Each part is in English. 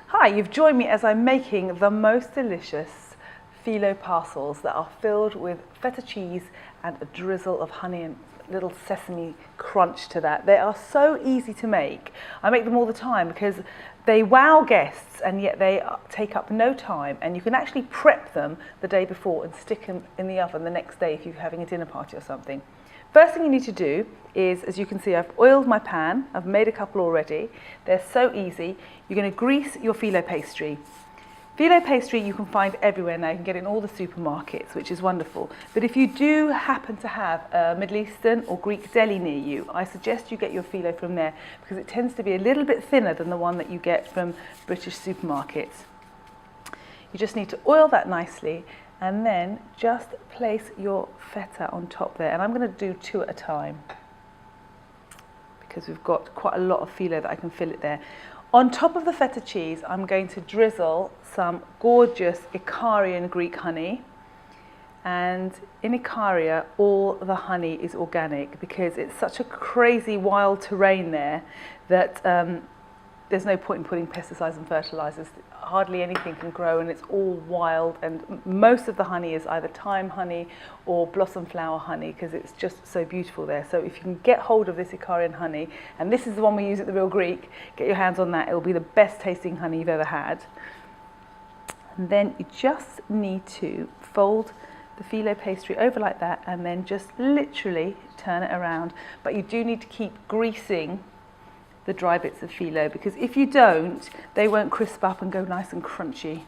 Hi, you've joined me as I'm making the most delicious phyllo parcels that are filled with feta cheese and a drizzle of honey and little sesame crunch to that. They are so easy to make. I make them all the time because they wow guests and yet they take up no time, and you can actually prep them the day before and stick them in the oven the next day if you're having a dinner party or something. First thing you need to do is, as you can see, I've oiled my pan. I've made a couple already. They're so easy. You're going to grease your phyllo pastry. Phyllo pastry you can find everywhere now. You can get it in all the supermarkets, which is wonderful. But if you do happen to have a Middle Eastern or Greek deli near you, I suggest you get your phyllo from there because it tends to be a little bit thinner than the one that you get from British supermarkets. You just need to oil that nicely and then just place your feta on top there. And I'm going to do 2 at a time because we've got quite a lot of phyllo that I can fill it there. On top of the feta cheese, I'm going to drizzle some gorgeous Icarian Greek honey. And in Icaria, all the honey is organic because it's such a crazy wild terrain there that there's no point in putting pesticides and fertilizers. Hardly anything can grow and it's all wild, and most of the honey is either thyme honey or blossom flower honey because it's just so beautiful there. So if you can get hold of this Icarian honey, and this is the one we use at the Real Greek, get your hands on that. It'll be the best tasting honey you've ever had. And then you just need to fold the phyllo pastry over like that and then just literally turn it around. But you do need to keep greasing the dry bits of phyllo because if you don't, they won't crisp up and go nice and crunchy.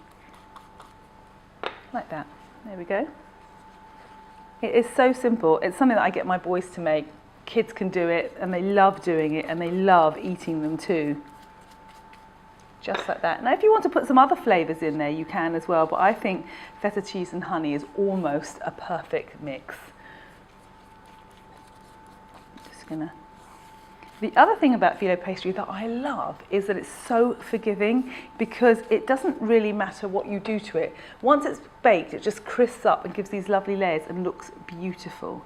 Like that. There we go. It is so simple. It's something that I get my boys to make. Kids can do it and they love doing it and they love eating them too. Just like that. Now if you want to put some other flavours in there, you can as well, but I think feta cheese and honey is almost a perfect mix. Just gonna. The other thing about phyllo pastry that I love is that it's so forgiving because it doesn't really matter what you do to it. Once it's baked, it just crisps up and gives these lovely layers and looks beautiful.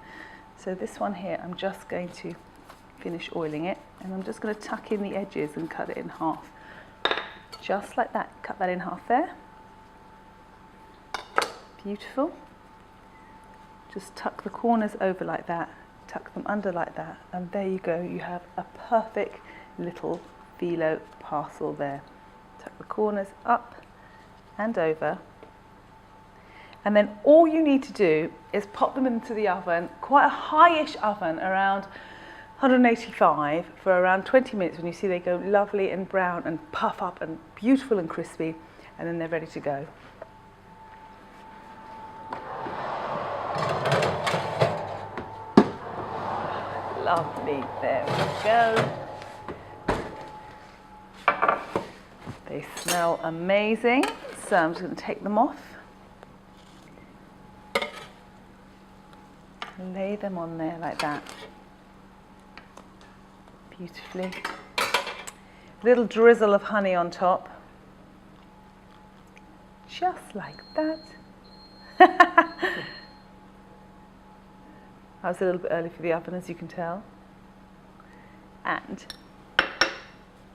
So this one here, I'm just going to finish oiling it and I'm just going to tuck in the edges and cut it in half. Just like that, cut that in half there. Beautiful. Just tuck the corners over like that. Tuck them under like that, and there you go, you have a perfect little phyllo parcel there. Tuck the corners up and over, and then all you need to do is pop them into the oven, quite a high-ish oven, around 185 for around 20 minutes. When you see they go lovely and brown and puff up and beautiful and crispy, and then they're ready to go. Lovely, there we go. They smell amazing, so I'm just going to take them off. Lay them on there like that. Beautifully. Little drizzle of honey on top. Just like that. I was a little bit early for the oven, as you can tell. And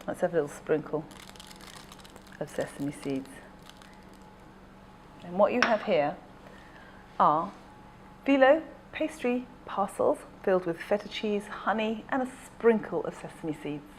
let's have a little sprinkle of sesame seeds. And what you have here are phyllo pastry parcels filled with feta cheese, honey, and a sprinkle of sesame seeds.